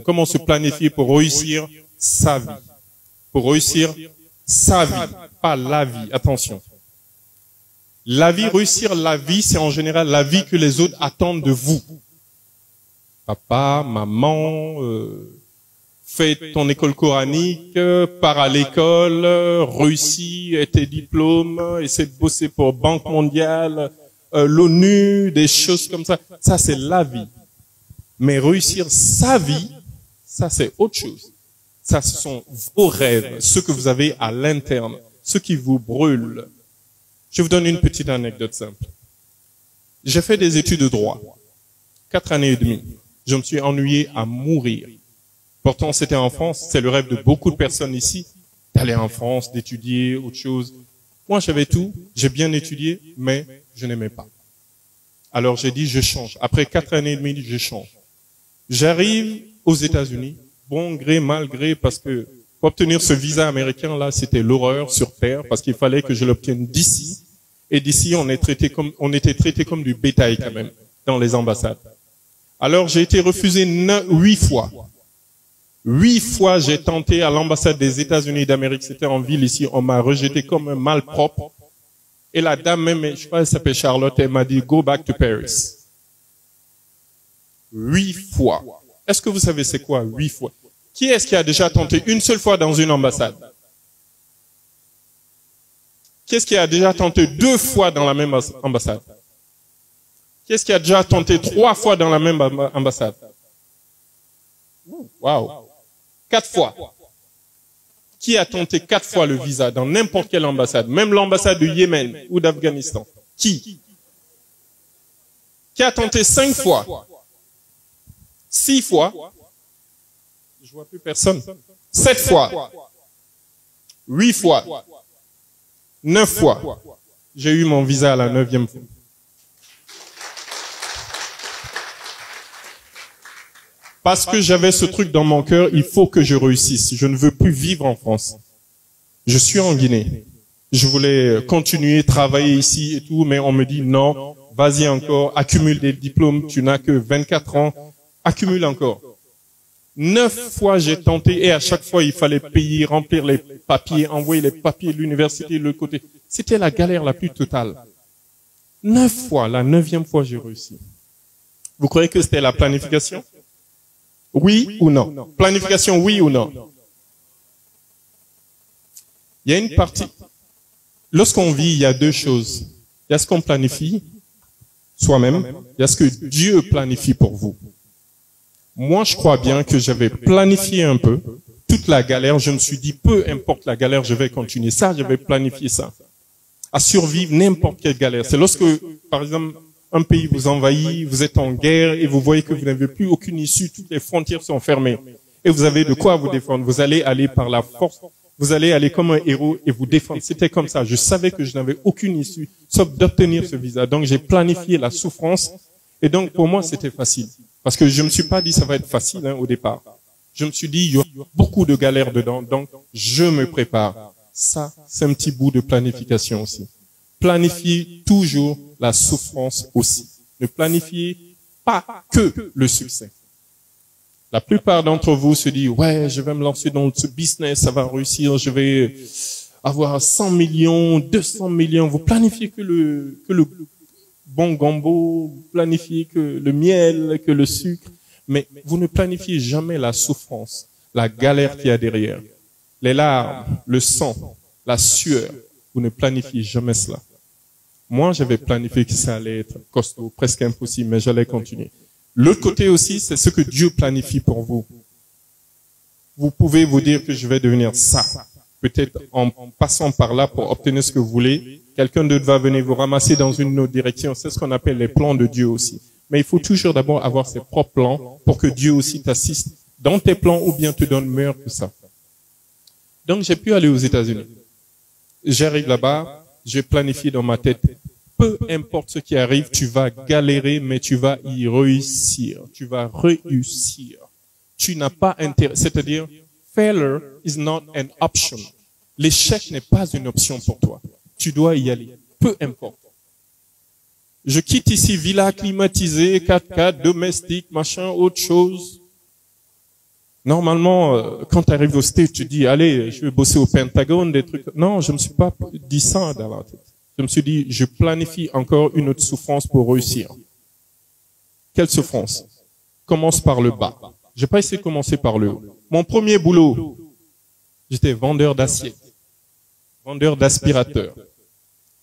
Comment se planifier pour réussir sa vie. Pour réussir sa vie, pas la vie. Attention. La vie, réussir la vie, c'est en général la vie que les autres attendent de vous. Papa, maman, fais ton école coranique, pars à l'école, réussis tes diplômes, essaie de bosser pour Banque mondiale, l'ONU, des choses comme ça. Ça, c'est la vie. Mais réussir sa vie, ça, c'est autre chose. Ça, ce sont vos rêves, ceux que vous avez à l'interne, ceux qui vous brûlent. Je vous donne une petite anecdote simple. J'ai fait des études de droit. 4 années et demie. Je me suis ennuyé à mourir. Pourtant, c'était en France. C'est le rêve de beaucoup de personnes ici, d'aller en France, d'étudier autre chose. Moi, j'avais tout. J'ai bien étudié, mais je n'aimais pas. Alors, j'ai dit, je change. Après 4 années et demie, je change. J'arrive aux États-Unis, bon gré, mal gré, parce que pour obtenir ce visa américain, là, c'était l'horreur sur terre, parce qu'il fallait que je l'obtienne d'ici. Et d'ici, on était traité comme du bétail quand même, dans les ambassades. Alors, j'ai été refusé 8 fois. 8 fois, j'ai tenté à l'ambassade des États-Unis d'Amérique, c'était en ville ici, on m'a rejeté comme un malpropre. Et la dame même, je crois qu'elle s'appelle Charlotte, elle m'a dit, go back to Paris. 8 fois. Est-ce que vous savez c'est quoi 8 fois? Qui est-ce qui a déjà tenté une seule fois dans une ambassade? Qui est-ce qui a déjà tenté 2 fois dans la même ambassade? Qui est-ce qui a déjà tenté 3 fois dans la même ambassade? Waouh! 4 fois. Qui a tenté 4 fois le visa dans n'importe quelle ambassade? Même l'ambassade du Yémen ou d'Afghanistan. Qui? Qui a tenté 5 fois? 6 fois? Je vois plus personne. 7 fois? 8 fois? 9 fois? J'ai eu mon visa à la 9e fois. Parce que j'avais ce truc dans mon cœur, il faut que je réussisse. Je ne veux plus vivre en France. Je suis en Guinée. Je voulais continuer, travailler ici et tout, mais on me dit non, vas-y encore, accumule des diplômes, tu n'as que 24 ans, accumule encore. 9 fois j'ai tenté et à chaque fois il fallait payer, remplir les papiers, envoyer les papiers de l'université de l'autre côté. C'était la galère la plus totale. 9 fois, la 9e fois j'ai réussi. Vous croyez que c'était la planification? Oui ou non? Planification, oui ou non? Il y a une partie. Lorsqu'on vit, il y a 2 choses. Il y a ce qu'on planifie soi-même, il y a ce que Dieu planifie pour vous. Moi, je crois bien que j'avais planifié un peu toute la galère. Je me suis dit, peu importe la galère, je vais continuer ça, j'avais planifié ça. À survivre n'importe quelle galère. C'est lorsque, par exemple, un pays vous envahit, vous êtes en guerre et vous voyez que vous n'avez plus aucune issue, toutes les frontières sont fermées. Et vous avez de quoi vous défendre. Vous allez aller par la force, vous allez aller comme un héros et vous défendre. C'était comme ça. Je savais que je n'avais aucune issue, sauf d'obtenir ce visa. Donc j'ai planifié la souffrance. Et donc pour moi, c'était facile. Parce que je me suis pas dit ça va être facile au départ. Je me suis dit, il y a beaucoup de galères dedans, donc je me prépare. Ça, c'est un petit bout de planification aussi. Planifiez toujours la souffrance aussi. Ne planifiez pas que le succès. La plupart d'entre vous se disent, ouais, je vais me lancer dans ce business, ça va réussir, je vais avoir 100 millions, 200 millions. Vous planifiez que le bon gombo, vous planifiez que le miel, que le sucre, mais vous ne planifiez jamais la souffrance, la galère qu'il y a derrière. Les larmes, le sang, la sueur, vous ne planifiez jamais cela. Moi, j'avais planifié que ça allait être costaud, presque impossible, mais j'allais continuer. L'autre côté aussi, c'est ce que Dieu planifie pour vous. Vous pouvez vous dire que je vais devenir ça. Peut-être en passant par là pour obtenir ce que vous voulez, quelqu'un d'autre va venir vous ramasser dans une autre direction. C'est ce qu'on appelle les plans de Dieu aussi. Mais il faut toujours d'abord avoir ses propres plans pour que Dieu aussi t'assiste dans tes plans ou bien te donne meilleur que ça. Donc, j'ai pu aller aux États-Unis. J'arrive là-bas. J'ai planifié dans ma tête, peu importe ce qui arrive, tu vas galérer, mais tu vas y réussir. Tu vas réussir. Tu n'as pas intérêt, c'est-à-dire, failure is not an option. L'échec n'est pas une option pour toi. Tu dois y aller, peu importe. Je quitte ici, villa climatisée, 4x4, domestique, machin, autre chose. Normalement, quand tu arrives au stage, tu dis, allez, je vais bosser au Pentagone, des trucs. Non, je me suis pas dit ça dans la tête. Je me suis dit, je planifie encore une autre souffrance pour réussir. Quelle souffrance? Commence par le bas. J'ai pas essayé de commencer par le haut. Mon premier boulot, j'étais vendeur d'assiettes, vendeur d'aspirateurs,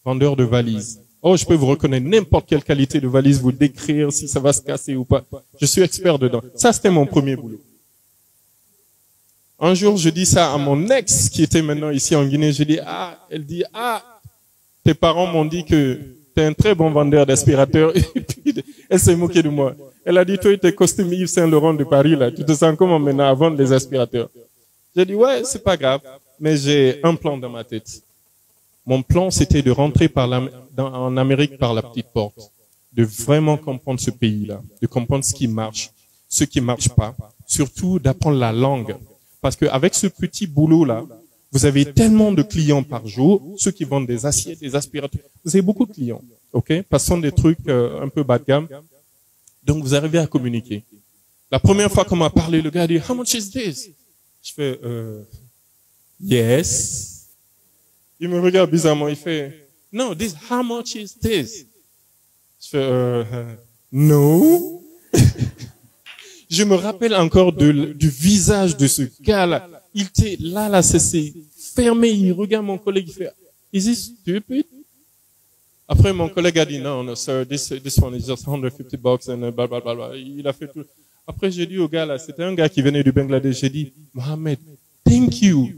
vendeur de valises. Oh, je peux vous reconnaître n'importe quelle qualité de valise, vous décrire si ça va se casser ou pas. Je suis expert dedans. Ça, c'était mon premier boulot. Un jour, je dis ça à mon ex, qui était maintenant ici en Guinée. Je dis, elle dit, tes parents m'ont dit que t'es un très bon vendeur d'aspirateurs. Et puis, elle s'est moquée de moi. Elle a dit, toi, tes costumes Yves Saint Laurent de Paris, là, tu te sens comment maintenant à vendre des aspirateurs? J'ai dit, ouais, c'est pas grave, mais j'ai un plan dans ma tête. Mon plan, c'était de rentrer en Amérique par la petite porte, de vraiment comprendre ce pays-là, de comprendre ce qui marche, ce qui marche pas, surtout d'apprendre la langue. Parce qu'avec ce petit boulot-là, vous avez tellement de clients par jour, ceux qui vendent des assiettes, des aspirateurs, vous avez beaucoup de clients, ok? Passant des trucs un peu bas de gamme. Donc, vous arrivez à communiquer. La première fois qu'on m'a parlé, le gars a dit, how much is this? Je fais, yes. Il me regarde bizarrement, il fait, no, how much is this? Je fais, no. Je me rappelle encore du visage de ce gars-là. Il était là, c'est fermé, il regarde mon collègue, il fait, is he stupid? Après, mon collègue a dit, no, sir, this one is just $150 and blah, blah, blah, blah. Il a fait tout. Après, j'ai dit au gars là, c'était un gars qui venait du Bangladesh, j'ai dit, Mohamed, thank you.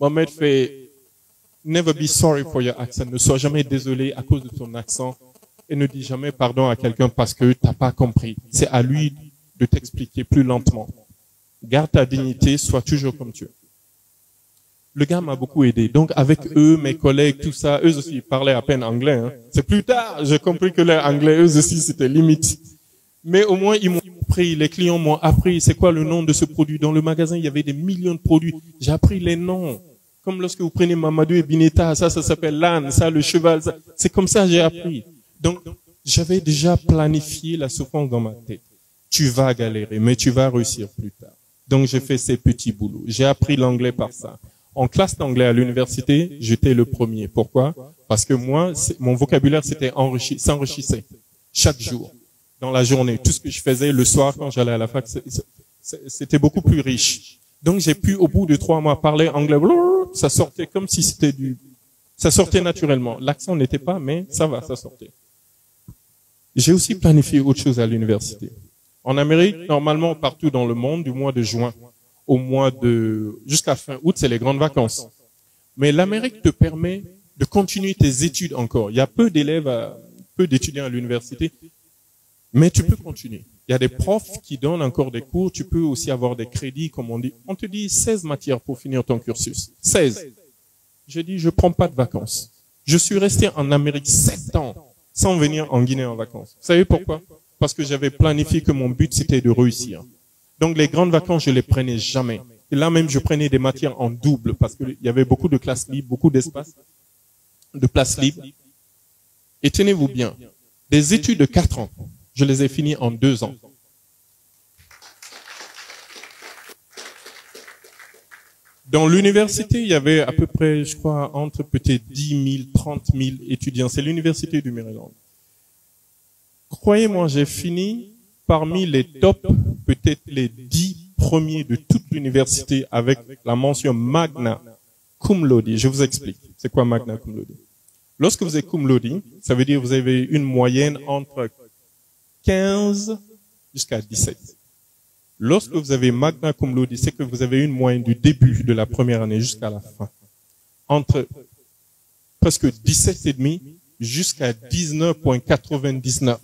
Mohamed fait, never be sorry for your accent. Ne sois jamais désolé à cause de ton accent et ne dis jamais pardon à quelqu'un parce que t'as pas compris. C'est à lui de t'expliquer plus lentement. Garde ta dignité, sois toujours comme tu es. Le gars m'a beaucoup aidé. Donc, avec eux, mes collègues, tout ça, eux aussi, ils parlaient à peine anglais, hein. C'est plus tard, j'ai compris que leur anglais, eux aussi, c'était limite. Mais au moins, ils m'ont appris, les clients m'ont appris, c'est quoi le nom de ce produit. Dans le magasin, il y avait des millions de produits. J'ai appris les noms. Comme lorsque vous prenez Mamadou et Bineta, ça s'appelle l'âne, ça, le cheval, ça. C'est comme ça que j'ai appris. Donc, j'avais déjà planifié la souffrance dans ma tête. Tu vas galérer, mais tu vas réussir plus tard. Donc, j'ai fait ces petits boulots. J'ai appris l'anglais par ça. En classe d'anglais à l'université, j'étais le premier. Pourquoi? Parce que moi, mon vocabulaire s'enrichissait chaque jour, dans la journée. Tout ce que je faisais le soir quand j'allais à la fac, c'était beaucoup plus riche. Donc, j'ai pu, au bout de 3 mois, parler anglais. Ça sortait comme si c'était ça sortait naturellement. L'accent n'était pas, mais ça va, ça sortait. J'ai aussi planifié autre chose à l'université. En Amérique, normalement, partout dans le monde, du mois de juin jusqu'à fin août, c'est les grandes vacances. Mais l'Amérique te permet de continuer tes études encore. Il y a peu d'étudiants à l'université, mais tu peux continuer. Il y a des profs qui donnent encore des cours. Tu peux aussi avoir des crédits, comme on dit. On te dit 16 matières pour finir ton cursus. 16. J'ai dit, je prends pas de vacances. Je suis resté en Amérique 7 ans sans venir en Guinée en vacances. Vous savez pourquoi? Parce que j'avais planifié que mon but, c'était de réussir. Donc, les grandes vacances, je les prenais jamais. Et là même, je prenais des matières en double parce qu'il y avait beaucoup de classes libres, beaucoup d'espace, de places libres. Et tenez-vous bien, des études de 4 ans, je les ai finies en 2 ans. Dans l'université, il y avait à peu près, je crois, entre peut-être 10 000, 30 000 étudiants. C'est l'université du Maryland. Croyez-moi, j'ai fini parmi les top, peut-être les 10 premiers de toute l'université avec la mention magna cum laude. Je vous explique. C'est quoi magna cum laude? Lorsque vous êtes cum laude, ça veut dire que vous avez une moyenne entre 15 jusqu'à 17. Lorsque vous avez magna cum laude, c'est que vous avez une moyenne du début de la première année jusqu'à la fin. Entre presque 17,5 jusqu'à 19,99.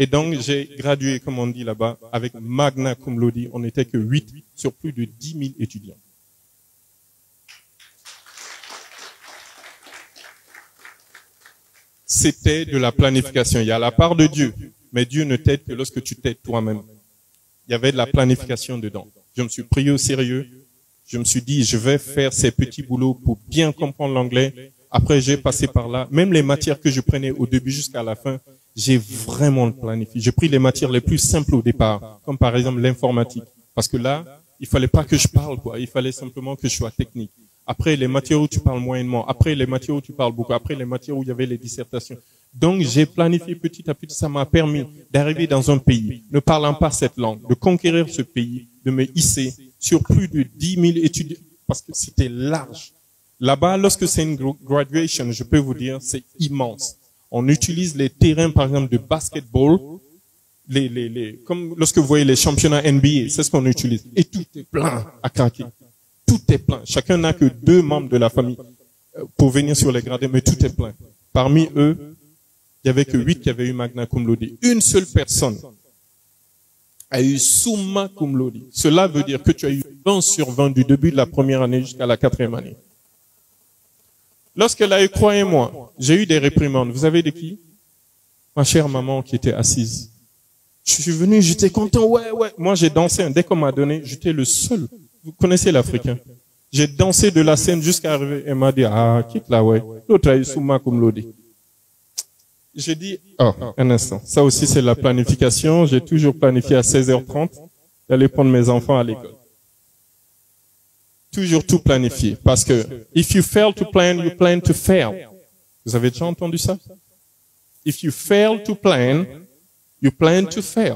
Et donc, j'ai gradué, comme on dit là-bas, avec magna cum laude. On n'était que 8 sur plus de 10 000 étudiants. C'était de la planification. Il y a la part de Dieu, mais Dieu ne t'aide que lorsque tu t'aides toi-même. Il y avait de la planification dedans. Je me suis pris au sérieux. Je me suis dit, je vais faire ces petits boulots pour bien comprendre l'anglais. Après, j'ai passé par là. Même les matières que je prenais au début jusqu'à la fin, j'ai vraiment planifié. J'ai pris les matières les plus simples au départ, comme par exemple l'informatique. Parce que là, il fallait pas que je parle, quoi. Il fallait simplement que je sois technique. Après, les matières où tu parles moyennement. Après, les matières où tu parles beaucoup. Après, les matières où il y avait les dissertations. Donc, j'ai planifié petit à petit. Ça m'a permis d'arriver dans un pays ne parlant pas cette langue, de conquérir ce pays, de me hisser sur plus de 10 000 étudiants, parce que c'était large. Là-bas, lorsque c'est une graduation, je peux vous dire, c'est immense. On utilise les terrains, par exemple, de basketball, comme lorsque vous voyez les championnats NBA, c'est ce qu'on utilise. Et tout est plein à craquer. Tout est plein. Chacun n'a que 2 membres de la famille pour venir sur les gradés, mais tout est plein. Parmi eux, il y avait que 8 qui avaient eu magna cum laude. Une seule personne a eu summa cum laude. Cela veut dire que tu as eu 20 sur 20 du début de la première année jusqu'à la 4e année. Lorsqu'elle a eu, croyez-moi, j'ai eu des réprimandes. Vous avez de qui? Ma chère maman qui était assise. Je suis venu, j'étais content, ouais. Moi, j'ai dansé. Dès qu'on m'a donné, j'étais le seul. Vous connaissez l'Africain. J'ai dansé de la scène jusqu'à arriver. Elle m'a dit, quitte là, ouais. L'autre a eu summa cum laude. J'ai dit, un instant. Ça aussi, c'est la planification. J'ai toujours planifié à 16h30 d'aller prendre mes enfants à l'école. Toujours tout planifié. Parce que, if you fail to plan, you plan to fail. Vous avez déjà entendu ça? If you fail to plan, you plan to fail.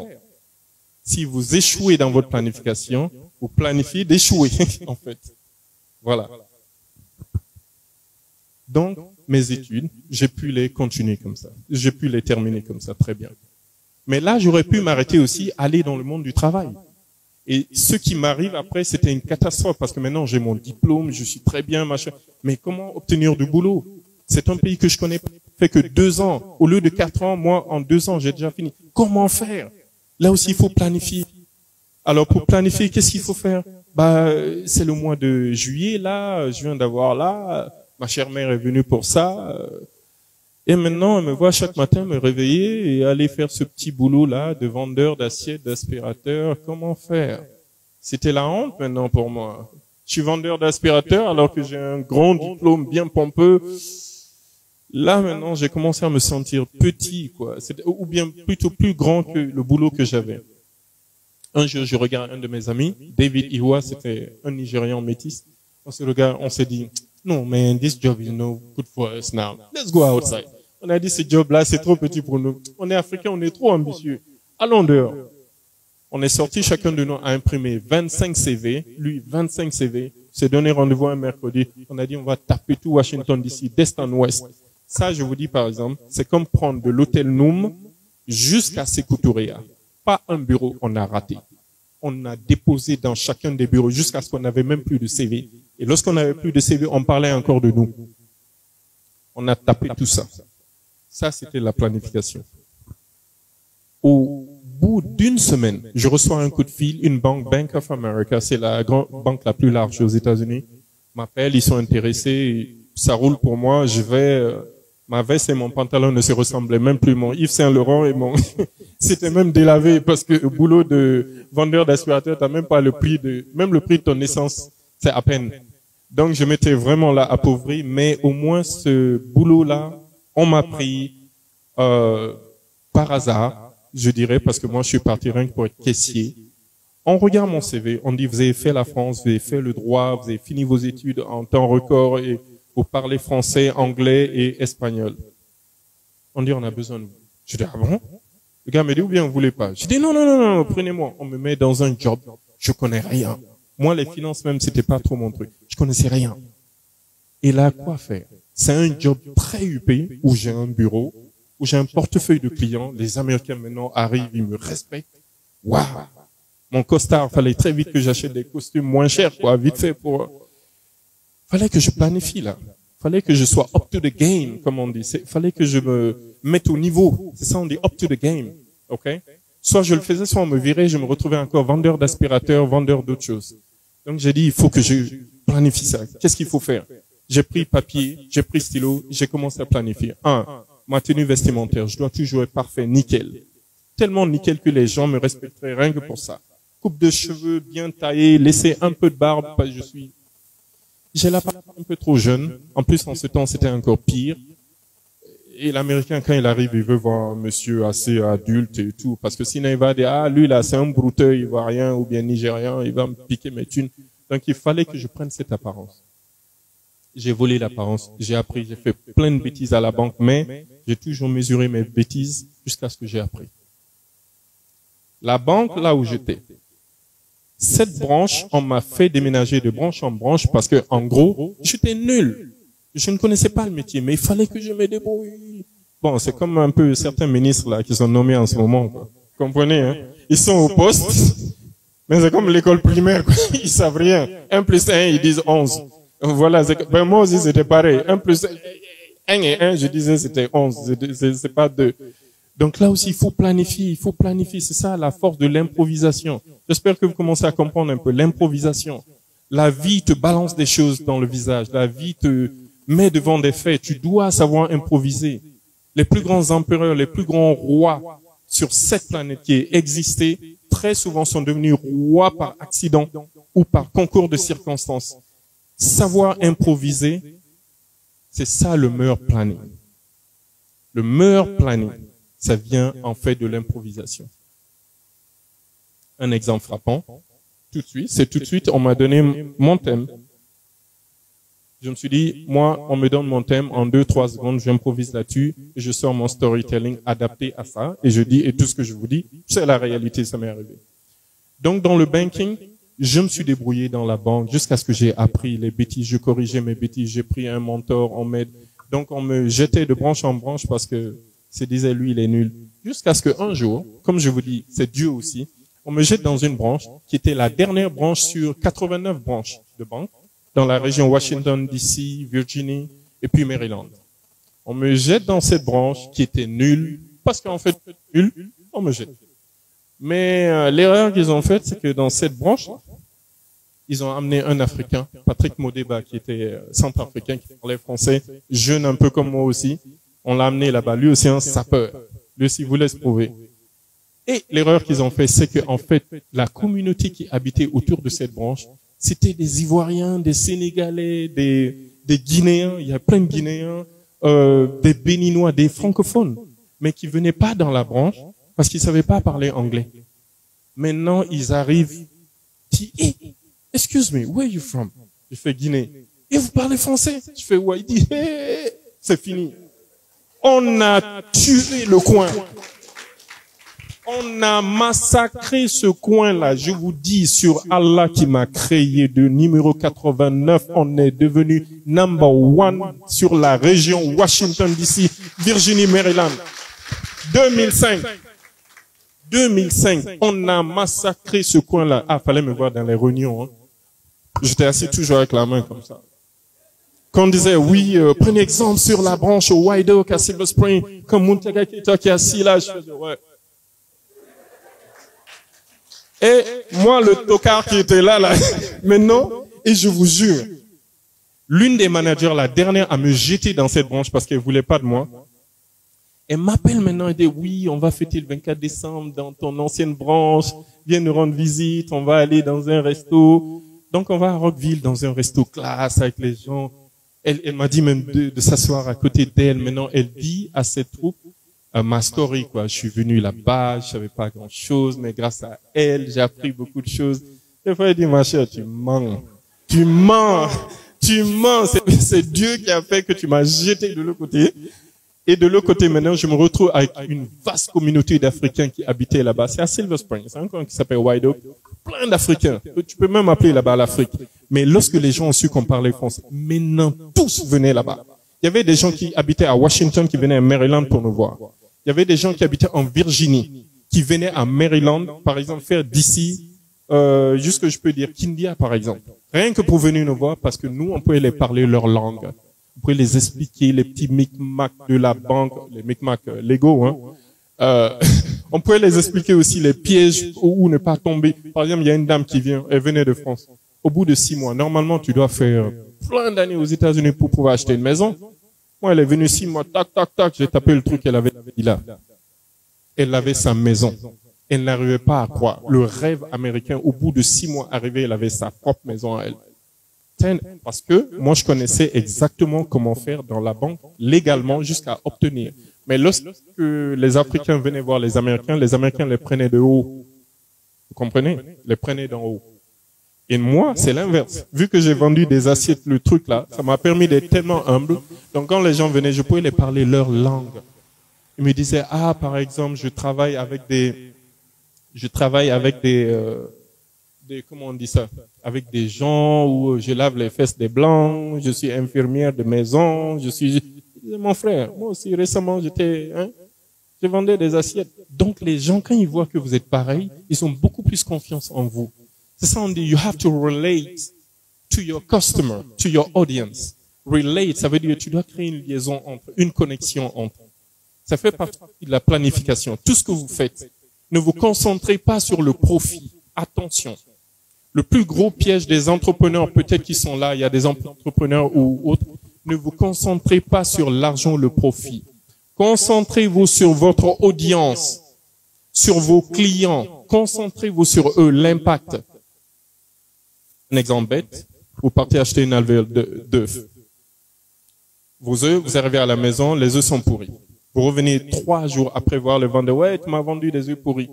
Si vous échouez dans votre planification, vous planifiez d'échouer, en fait. Voilà. Donc, mes études, j'ai pu les continuer comme ça. J'ai pu les terminer comme ça, très bien. Mais là, j'aurais pu m'arrêter aussi, aller dans le monde du travail. Et ce qui m'arrive après, c'était une catastrophe, parce que maintenant, j'ai mon diplôme, je suis très bien, machin. Mais comment obtenir du boulot? C'est un pays que je connais pas. Fait que 2 ans, au lieu de 4 ans, moi, en 2 ans, j'ai déjà fini. Comment faire? Là aussi, il faut planifier. Alors, pour planifier, qu'est-ce qu'il faut faire? C'est le mois de juillet, là, je viens d'avoir là, ma chère mère est venue pour ça, et maintenant, elle me voit chaque matin me réveiller et aller faire ce petit boulot-là de vendeur d'assiettes, d'aspirateurs. Comment faire? C'était la honte maintenant pour moi. Je suis vendeur d'aspirateurs alors que j'ai un grand diplôme bien pompeux. Là, maintenant, j'ai commencé à me sentir petit, quoi. Ou bien plutôt plus grand que le boulot que j'avais. Un jour, je regarde un de mes amis, David Iwa, c'était un Nigérian métis. On se regarde, on s'est dit, non, man, this job is no good for us now. Let's go outside. On a dit, ce job-là, c'est trop petit pour nous. On est africains, on est trop ambitieux. Allons dehors. On est sorti, chacun de nous a imprimé 25 CV. Lui, 25 CV. s'est donné rendez-vous un mercredi. On a dit, on va taper tout Washington DC, d'est en ouest. Ça, je vous dis, par exemple, c'est comme prendre de l'hôtel Noum jusqu'à Sékou Touréa. Pas un bureau, on a raté. On a déposé dans chacun des bureaux jusqu'à ce qu'on n'avait même plus de CV. Et lorsqu'on n'avait plus de CV, on parlait encore de nous. On a tapé tout ça. Ça, c'était la planification. Au bout d'une semaine, je reçois un coup de fil, une banque, Bank of America, c'est la grande banque la plus large aux États-Unis, m'appelle, ils sont intéressés, ça roule pour moi, je vais, ma veste et mon pantalon ne se ressemblaient même plus, mon Yves Saint Laurent et mon, c'était même délavé parce que le boulot de vendeur d'aspirateur, t'as même pas le prix même le prix de ton essence, c'est à peine. Donc je m'étais vraiment là appauvri, mais au moins ce boulot-là, on m'a pris par hasard, je dirais, parce que moi je suis parti rien que pour être caissier. On regarde mon CV, on dit vous avez fait la France, vous avez fait le droit, vous avez fini vos études en temps record et vous parlez français, anglais et espagnol. On dit on a besoin de vous. Je dis ah bon? Le gars me dit ou bien vous voulez pas? Je dis non, prenez-moi. On me met dans un job, je connais rien. Moi les finances même c'était pas trop mon truc, je connaissais rien. Et là quoi faire? C'est un job très huppé où j'ai un bureau, où j'ai un portefeuille de clients. Les Américains maintenant arrivent, ils me respectent. Waouh! Mon costard, fallait très vite que j'achète des costumes moins chers, quoi, vite fait pour. Fallait que je planifie là. Fallait que je sois up to the game, comme on dit. Fallait que je me mette au niveau. C'est ça, on dit up to the game, ok? Soit je le faisais, soit on me virait, je me retrouvais encore vendeur d'aspirateurs, vendeur d'autres choses. Donc j'ai dit, il faut que je planifie ça. Qu'est-ce qu'il faut faire? J'ai pris papier, j'ai pris stylo, j'ai commencé à planifier. Ma tenue vestimentaire, je dois toujours être parfait, nickel. Tellement nickel que les gens me respecteraient rien que pour ça. Coupe de cheveux bien taillée, laisser un peu de barbe, parce que j'ai la barbe un peu trop jeune. En plus, en ce temps, c'était encore pire. Et l'Américain, quand il arrive, il veut voir un monsieur assez adulte et tout. Parce que sinon, il va dire, ah, lui, là, c'est un brouteux ivoirien ou bien nigérian, il va me piquer mes thunes. Donc, il fallait que je prenne cette apparence. J'ai volé l'apparence. J'ai appris, j'ai fait plein de bêtises à la banque, mais j'ai toujours mesuré mes bêtises jusqu'à ce que j'ai appris. La banque, là où j'étais, cette branche, on m'a fait déménager de branche en branche parce que, en gros, j'étais nul. Je ne connaissais pas le métier, mais il fallait que je me débrouille. Bon, c'est comme un peu certains ministres là qui sont nommés en ce moment, quoi. Vous comprenez, hein? Ils sont au poste, mais c'est comme l'école primaire, quoi. Ils savent rien. 1 plus 1, ils disent 11. Voilà, ben moi aussi c'était pareil. 1 plus 1 et 1, je disais c'était 11. C'est pas 2. Donc là aussi, il faut planifier, c'est ça la force de l'improvisation. J'espère que vous commencez à comprendre un peu l'improvisation. La vie te balance des choses dans le visage, la vie te met devant des faits, tu dois savoir improviser. Les plus grands empereurs, les plus grands rois sur cette planète qui a existé, très souvent sont devenus rois par accident ou par concours de circonstances. Savoir improviser, c'est ça le meilleur planning. Le meilleur planning, ça vient en fait de l'improvisation. Un exemple frappant, tout de suite, on m'a donné mon thème. Je me suis dit, moi, on me donne mon thème en 2-3 secondes, j'improvise là-dessus, et je sors mon storytelling adapté à ça, et je dis, et tout ce que je vous dis, c'est la réalité, ça m'est arrivé. Donc, dans le banking, je me suis débrouillé dans la banque jusqu'à ce que j'ai appris les bêtises, je corrigeais mes bêtises, j'ai pris un mentor, on m'aide. Donc, on me jetait de branche en branche parce que se disait, lui, il est nul. Jusqu'à ce qu'un jour, comme je vous dis, c'est Dieu aussi, on me jette dans une branche qui était la dernière branche sur 89 branches de banque dans la région Washington, D.C., Virginie et puis Maryland. On me jette dans cette branche qui était nulle, parce qu'en fait, nul, on me jette. Mais l'erreur qu'ils ont faite, c'est que dans cette branche, ils ont amené un Africain, Patrick Modeba, qui était centrafricain, qui parlait français, jeune un peu comme moi aussi. On l'a amené là-bas. Lui aussi un sapeur. Lui aussi voulait se prouver. Et l'erreur qu'ils ont fait, c'est que en fait, la communauté qui habitait autour de cette branche, c'était des Ivoiriens, des Sénégalais, des Guinéens. Il y a plein de Guinéens, des Béninois, des francophones, mais qui venaient pas dans la branche parce qu'ils savaient pas parler anglais. Maintenant, ils arrivent, disent, hey, excuse me, where are you from? Je fais Guinée. Et vous parlez français? Je fais ouais. Il dit, hey, c'est fini. On a tué le coin. On a massacré ce coin-là. Je vous dis, sur Allah qui m'a créé de numéro 89, on est devenu number 1 sur la région Washington DC, Virginie, Maryland. 2005, on a massacré ce coin-là. Ah, fallait me voir dans les réunions. Hein. J'étais assis toujours avec la main comme ça. Quand on disait, oui, prenez exemple sur la branche au White Oak à Silver Spring, comme Muntega Keita qui est assis là, je faisais, ouais. Et moi, le tocard qui était là, maintenant, et je vous jure, l'une des managers, la dernière, à me jeter dans cette branche parce qu'elle voulait pas de moi. Elle m'appelle maintenant et dit, oui, on va fêter le 24 décembre dans ton ancienne branche, viens nous rendre visite, on va aller dans un resto. Donc, on va à Rockville dans un resto classe avec les gens. Elle m'a dit même de s'asseoir à côté d'elle. Maintenant, elle dit à cette troupe, ma story, quoi. Je suis venu là-bas, je savais pas grand chose, mais grâce à elle, j'ai appris beaucoup de choses. Des fois, elle dit, ma chère, tu mens. C'est Dieu qui a fait que tu m'as jeté de l'autre côté. Et de l'autre côté, maintenant, je me retrouve avec une vaste communauté d'Africains qui habitaient là-bas. C'est à Silver Spring. C'est un coin qui s'appelle White Oak. Plein d'Africains. Tu peux même appeler là-bas l'Afrique. Mais lorsque les gens ont su qu'on parlait français, maintenant, tous venaient là-bas. Il y avait des gens qui habitaient à Washington, qui venaient à Maryland pour nous voir. Il y avait des gens qui habitaient en Virginie, qui venaient à Maryland, par exemple, faire d'ici, juste que je peux dire, Kindia, par exemple. Rien que pour venir nous voir, parce que nous, on pouvait les parler leur langue. On pouvait les expliquer, les petits micmacs de la banque, les micmacs légaux, hein. On pouvait les expliquer aussi les pièges où ne pas tomber. Par exemple, il y a une dame qui vient, elle venait de France. Au bout de 6 mois, normalement, tu dois faire plein d'années aux États-Unis pour pouvoir acheter une maison. Moi, elle est venue 6 mois, tac, j'ai tapé le truc qu'elle avait dit là. Elle avait sa maison. Elle n'arrivait pas à croire. Le rêve américain, au bout de 6 mois arrivé, elle avait sa propre maison à elle. parce que moi, je connaissais exactement comment faire dans la banque légalement jusqu'à obtenir. Mais lorsque les Africains venaient voir les Américains les prenaient de haut. Vous comprenez? Les prenaient d'en haut. Et moi, c'est l'inverse. Vu que j'ai vendu des assiettes, le truc là, ça m'a permis d'être tellement humble. Donc quand les gens venaient, je pouvais les parler leur langue. Ils me disaient, ah, par exemple, je travaille avec des comment on dit ça? Avec des gens où je lave les fesses des blancs, je suis infirmière de maison, mon frère. Moi aussi, récemment, je vendais des assiettes. Donc, les gens, quand ils voient que vous êtes pareil, ils ont beaucoup plus confiance en vous. C'est ça, on dit, you have to relate to your customer, to your audience. Relate, ça veut dire que tu dois créer une liaison une connexion entre. Ça fait partie de la planification. Tout ce que vous faites, ne vous concentrez pas sur le profit. Attention. Le plus gros piège des entrepreneurs, peut-être qu'ils sont là, il y a des entrepreneurs ou autres, ne vous concentrez pas sur l'argent, le profit. Concentrez-vous sur votre audience, sur vos clients. Concentrez-vous sur eux, l'impact. Un exemple bête, vous partez acheter une alvéole d'œufs. Vos œufs, vous arrivez à la maison, les œufs sont pourris. Vous revenez 3 jours après voir le vendeur, ouais, tu m'as vendu des œufs pourris.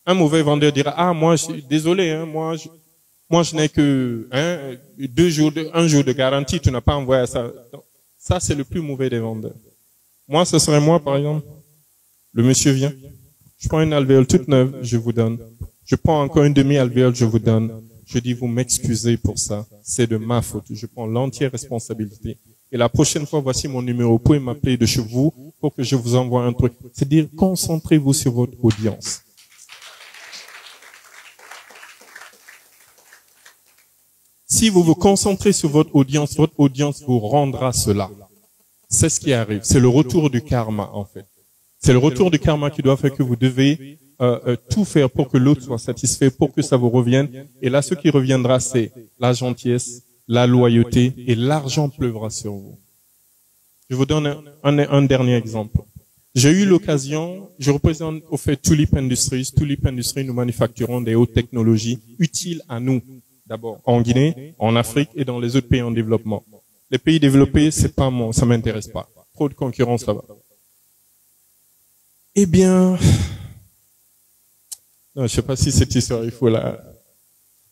Un mauvais vendeur dira, ah, moi, je suis désolé, hein, moi, je n'ai que, un jour de garantie, tu n'as pas envoyé ça. Donc, ça, c'est le plus mauvais des vendeurs. Moi, ce serait moi, par exemple. Le monsieur vient. Je prends une alvéole toute neuve, je vous donne. Je prends encore une demi-alvéole, je vous donne. Je dis, vous m'excusez pour ça. C'est de ma faute. Je prends l'entière responsabilité. Et la prochaine fois, voici mon numéro. Vous pouvez m'appeler de chez vous pour que je vous envoie un truc. C'est-à-dire, concentrez-vous sur votre audience. Si vous vous concentrez sur votre audience vous rendra cela. C'est ce qui arrive. C'est le retour du karma, en fait. C'est le retour du karma qui doit faire que vous devez tout faire pour que l'autre soit satisfait, pour que ça vous revienne. Et là, ce qui reviendra, c'est la gentillesse, la loyauté, et l'argent pleuvra sur vous. Je vous donne un dernier exemple. J'ai eu l'occasion, je représente au fait Tulip Industries. Tulip Industries, nous manufacturons des hautes technologies utiles à nous. D'abord, en Guinée, en Afrique et dans les autres pays en développement. Les pays développés, ça m'intéresse pas. Trop de concurrence là-bas. Eh bien, non, je sais pas si cette histoire, je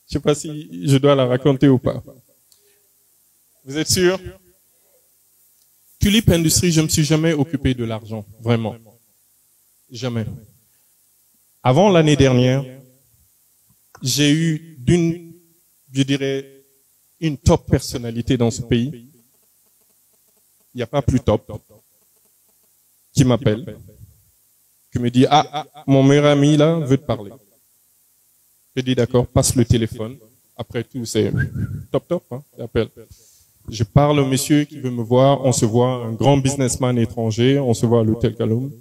sais pas si je dois la raconter ou pas. Vous êtes sûr? Tulip Industries, je me suis jamais occupé de l'argent, vraiment. Jamais. Avant l'année dernière, j'ai eu je dirais, une top personnalité dans ce pays. Il n'y a pas plus top. Qui m'appelle. Qui me dit, ah, mon meilleur ami, là, veut te parler. Je dis, d'accord, passe le téléphone. Après tout, c'est top, hein, j'appelle. Je parle au monsieur qui veut me voir. On se voit, un grand businessman étranger. On se voit à l'hôtel Kaloum.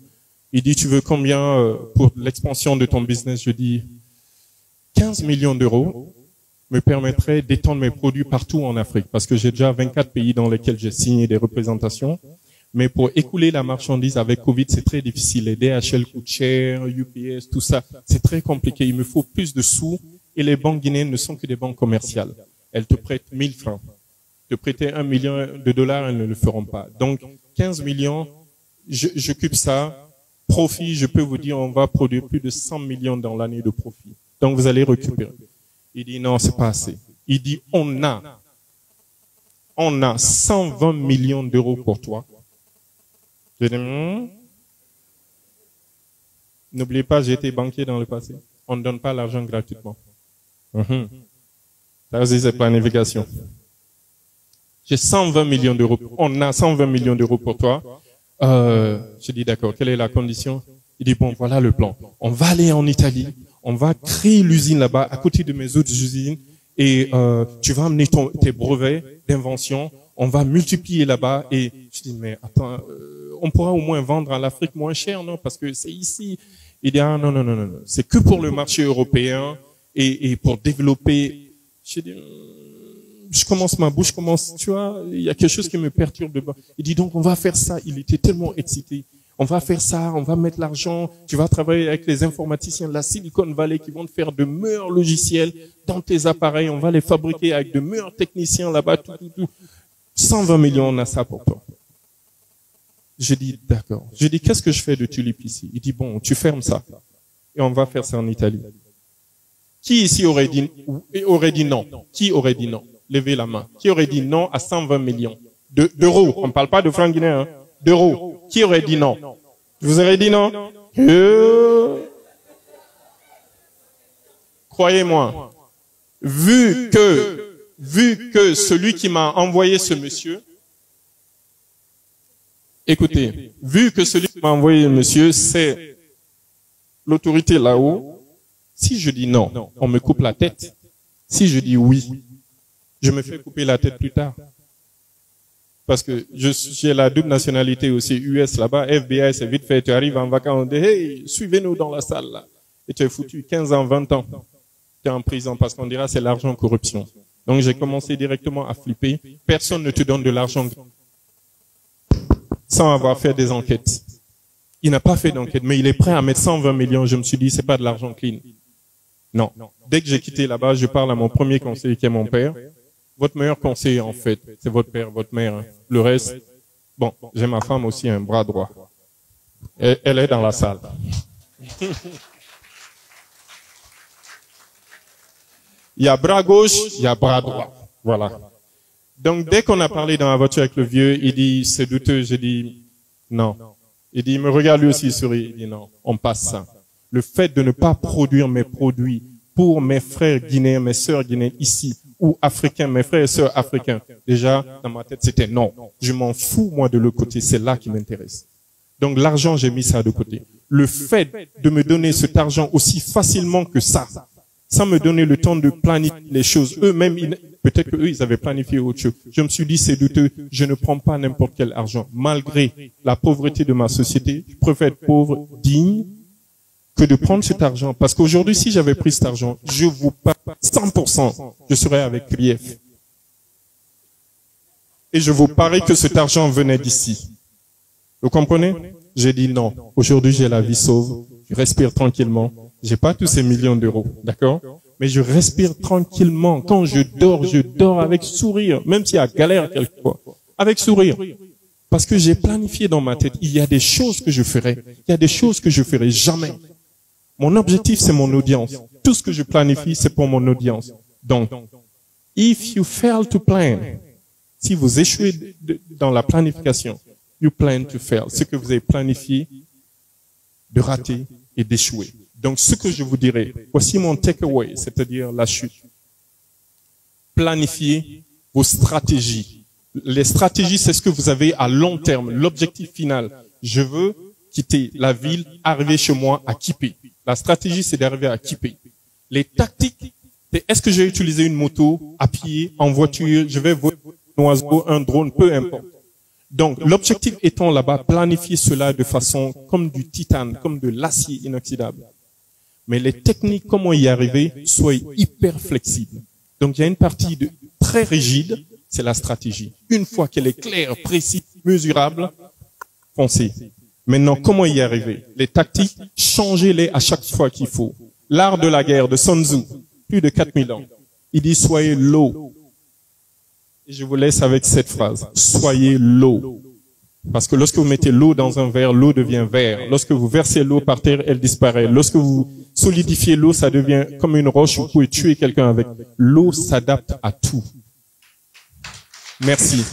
Il dit, tu veux combien pour l'expansion de ton business? Je dis, 15 millions d'euros. Me permettrait d'étendre mes produits partout en Afrique, parce que j'ai déjà 24 pays dans lesquels j'ai signé des représentations. Mais pour écouler la marchandise avec Covid, c'est très difficile. Les DHL coûtent cher, UPS, tout ça, c'est très compliqué. Il me faut plus de sous, et les banques guinéennes ne sont que des banques commerciales. Elles te prêtent 1000 francs. Te prêter $1 million, elles ne le feront pas. Donc, 15 millions, j'occupe ça. Profit, je peux vous dire, on va produire plus de 100 millions dans l'année de profit. Donc, vous allez récupérer. Il dit non, c'est pas assez. Il dit on a 120 millions d'euros pour toi. Je dis n'oubliez pas, j'ai été banquier dans le passé. On ne donne pas l'argent gratuitement. Ça aussi, c'est planification. J'ai 120 millions d'euros. On a 120 millions d'euros pour toi. Je dis d'accord. Quelle est la condition? Il dit bon, voilà le plan. On va aller en Italie. On va créer l'usine là-bas, à côté de mes autres usines, et tu vas amener tes brevets d'invention, on va multiplier là-bas, et je dis, mais attends, on pourra au moins vendre à l'Afrique moins cher, non? Parce que c'est ici. Il dit, ah non, c'est que pour le marché européen, et pour développer. Je dis, tu vois, il y a quelque chose qui me perturbe dedans. Il dit, donc on va faire ça. Il était tellement excité. On va faire ça, on va mettre l'argent, tu vas travailler avec les informaticiens de la Silicon Valley qui vont te faire de meilleurs logiciels dans tes appareils, on va les fabriquer avec de meilleurs techniciens là-bas, tout. 120 millions, on a ça pour toi. Je dis, d'accord. Je dis, qu'est-ce que je fais de Tulipe ici? Il dit, bon, tu fermes ça. Et on va faire ça en Italie. Qui ici aurait dit non? Qui aurait dit non? Levez la main. Qui aurait dit non à 120 millions d'euros? On ne parle pas de francs guinéens, hein, d'euros. Qui aurait dit non? Je vous aurais dit non? Croyez-moi, vu que celui qui m'a envoyé ce monsieur, écoutez, vu que celui qui m'a envoyé le monsieur, c'est l'autorité là-haut, si je dis non, on me coupe la tête. Si je dis oui, je me fais couper la tête plus tard. Parce que j'ai la double nationalité aussi, US là-bas, FBI, c'est vite fait, tu arrives en vacances, on dit, hey, suivez-nous dans la salle là. Et tu es foutu 15 ans, 20 ans. Tu es en prison parce qu'on dira c'est l'argent corruption. Donc j'ai commencé directement à flipper. Personne ne te donne de l'argent sans avoir fait des enquêtes. Il n'a pas fait d'enquête, mais il est prêt à mettre 120 millions. Je me suis dit, c'est pas de l'argent clean. Non. Dès que j'ai quitté là-bas, je parle à mon premier conseiller qui est mon père. Votre meilleur conseiller, en fait, c'est votre père, votre mère. Hein. Le reste, bon, j'ai ma femme aussi, un bras droit. Elle est dans la salle. Il y a bras gauche, il y a bras droit. Voilà. Donc, dès qu'on a parlé dans la voiture avec le vieux, il dit, c'est douteux. J'ai dit, non. Il dit, il me regarde lui aussi, il sourit. Il dit, non, on passe ça. Le fait de ne pas produire mes produits pour mes frères guinéens, mes sœurs guinéennes ici, ou africains, mes frères et sœurs africains, déjà, dans ma tête, c'était non. Je m'en fous, moi, de l'autre côté. C'est là qui m'intéresse. Donc, l'argent, j'ai mis ça de côté. Le fait de me donner cet argent aussi facilement que ça, sans me donner le temps de planifier les choses, eux-mêmes, peut-être qu'eux, ils avaient planifié autre chose. Je me suis dit, c'est douteux, je ne prends pas n'importe quel argent. Malgré la pauvreté de ma société, je préfère être pauvre, digne, que de prendre cet argent. Parce qu'aujourd'hui, si j'avais pris cet argent, je vous parle 100%, je serais avec Krief. Et je vous parie que cet argent venait d'ici. Vous comprenez? J'ai dit non. Aujourd'hui, j'ai la vie sauve. Je respire tranquillement. J'ai pas tous ces millions d'euros. D'accord? Mais je respire tranquillement. Quand je dors avec sourire. Même s'il y a galère quelquefois. Avec sourire. Parce que j'ai planifié dans ma tête. Il y a des choses que je ferai. Il y a des choses que je ferai jamais. Mon objectif, c'est mon audience. Tout ce que je planifie, c'est pour mon audience. Donc, if you fail to plan, si vous échouez dans la planification, you plan to fail. Ce que vous avez planifié, de rater et d'échouer. Donc, ce que je vous dirais, voici mon takeaway, c'est-à-dire la chute. Planifiez vos stratégies. Les stratégies, c'est ce que vous avez à long terme. L'objectif final, je veux quitter la ville, arriver chez moi à Kipé. La stratégie, c'est d'arriver à Kipé. Les tactiques, c'est est-ce que je vais utiliser une moto, à pied, en voiture, je vais voler un oiseau, un drone, peu importe. Donc, l'objectif étant là-bas, planifier cela de façon comme du titane, comme de l'acier inoxydable. Mais les techniques, comment y arriver, soyez hyper flexibles. Donc, il y a une partie très rigide, c'est la stratégie. Une fois qu'elle est claire, précise, mesurable, foncez. Maintenant, comment y arriver? Les tactiques, changez-les à chaque fois qu'il faut. L'art de la guerre de Sun Tzu, plus de 4000 ans. Il dit, soyez l'eau. Et je vous laisse avec cette phrase. Soyez l'eau. Parce que lorsque vous mettez l'eau dans un verre, l'eau devient vert. Lorsque vous versez l'eau par terre, elle disparaît. Lorsque vous solidifiez l'eau, ça devient comme une roche, vous pouvez tuer quelqu'un avec. L'eau s'adapte à tout. Merci.